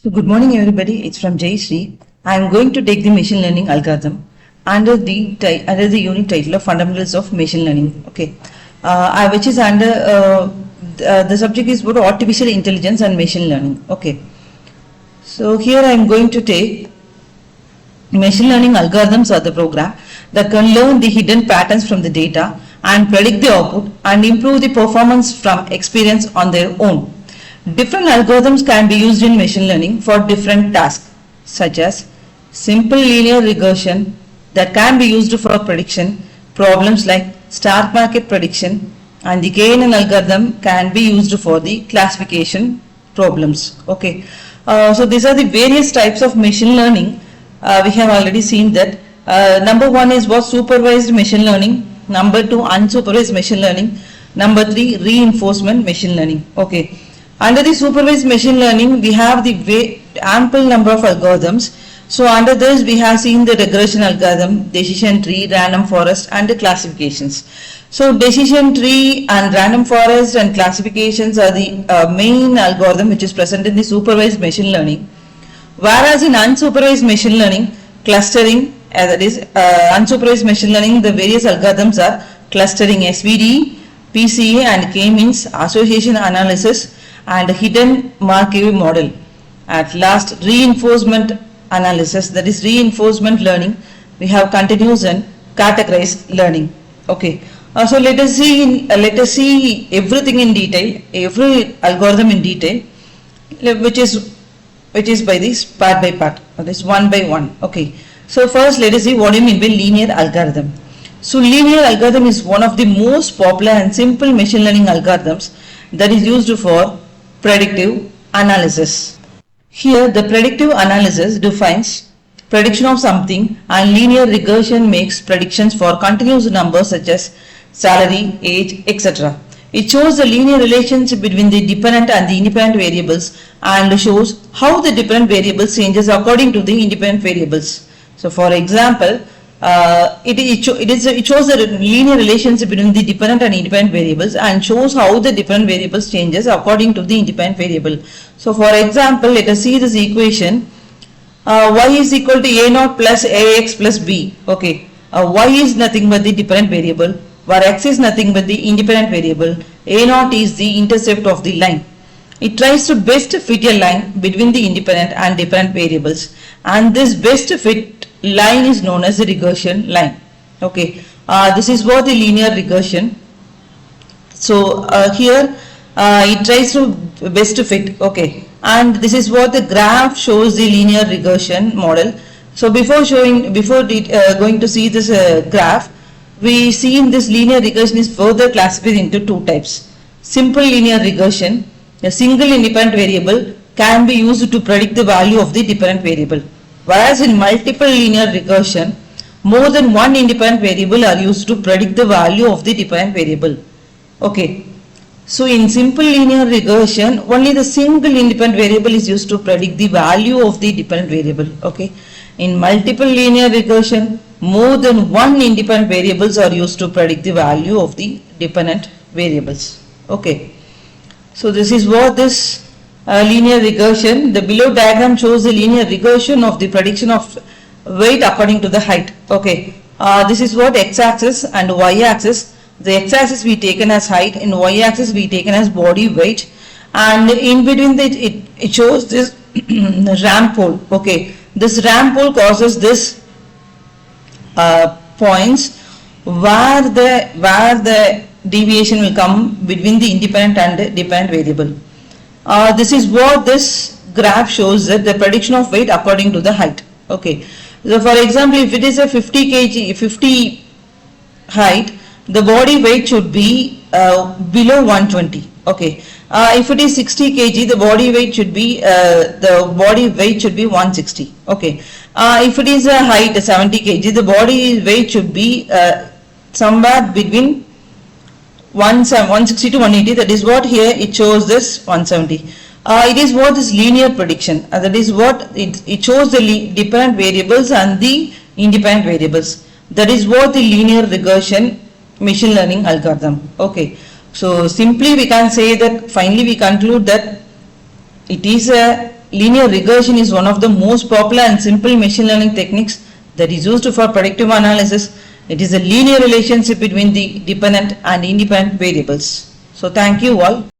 So good morning everybody, it's from Jayashree. I am going to take the machine learning algorithm under the unit title of fundamentals of machine learning. Okay, which is under the subject is about artificial intelligence and machine learning. Okay, so here I am going to take machine learning algorithms are the program that can learn the hidden patterns from the data and predict the output and improve the performance from experience on their own. Different algorithms can be used in machine learning for different tasks, such as simple linear regression that can be used for prediction problems like stock market prediction, and the KNN algorithm can be used for the classification problems. Okay, so these are the various types of machine learning. We have already seen that number one is what supervised machine learning, number two unsupervised machine learning, number three reinforcement machine learning. Okay. Under the supervised machine learning, we have the ample number of algorithms. So under this, we have seen the regression algorithm, decision tree, random forest, and the classifications. So decision tree and random forest and classifications are the main algorithm which is present in the supervised machine learning. Whereas in unsupervised machine learning, clustering, that is unsupervised machine learning, the various algorithms are clustering, SVD, PCA, and K-means, association analysis, and hidden Markov model. At last, reinforcement analysis, that is reinforcement learning. We have continuous and categorized learning. Okay. So let us see everything in detail, every algorithm in detail, which is by this part by part, that is one by one. Okay. So first, let us see what do you mean by linear algorithm. So linear algorithm is one of the most popular and simple machine learning algorithms that is used for predictive analysis. Here the predictive analysis defines prediction of something and linear regression makes predictions for continuous numbers such as salary, age, etc. It shows the linear relationship between the dependent and the independent variables and shows how the dependent variables changes according to the independent variables. So for example, it shows the linear relationship between the dependent and independent variables and shows how the dependent variables changes according to the independent variable. So for example, let us see this equation. Y is equal to a naught plus ax plus b. Okay, y is nothing but the dependent variable, where x is nothing but the independent variable. A naught is the intercept of the line. It tries to best fit a line between the independent and dependent variables, and this best fit line is known as the regression line. Okay, this is what the linear regression. So here it tries to best fit. Okay, and this is what the graph shows the linear regression model. So before going to see this graph, we see in this linear regression is further classified into two types. Simple linear regression, a single independent variable can be used to predict the value of the dependent variable. Whereas in multiple linear regression, more than one independent variable are used to predict the value of the dependent variable. Okay. So in simple linear regression, only the single independent variable is used to predict the value of the dependent variable. Okay. In multiple linear regression, more than one independent variables are used to predict the value of the dependent variables. Okay. So this is what this linear regression. The below diagram shows the linear regression of the prediction of weight according to the height. Okay, this is what x-axis and y-axis. The x-axis we taken as height, in y-axis we taken as body weight, and in between it shows this ramp pole. Okay, this ramp pole causes this points where the deviation will come between the independent and dependent variable. This is what this graph shows, that the prediction of weight according to the height. Okay, so for example, if it is a 50 kg, 50 height, the body weight should be below 120. Okay, if it is 60 kg, the body weight should be 160. Okay, if it is a height 70 kg, the body weight should be somewhere between 160 to 180. That is what here it shows this 170. It is what is linear prediction. That is what it shows the dependent variables and the independent variables. That is what the linear regression machine learning algorithm. Okay, so simply we can say that finally we conclude that it is a linear regression is one of the most popular and simple machine learning techniques that is used for predictive analysis. It is a linear relationship between the dependent and independent variables. So thank you all.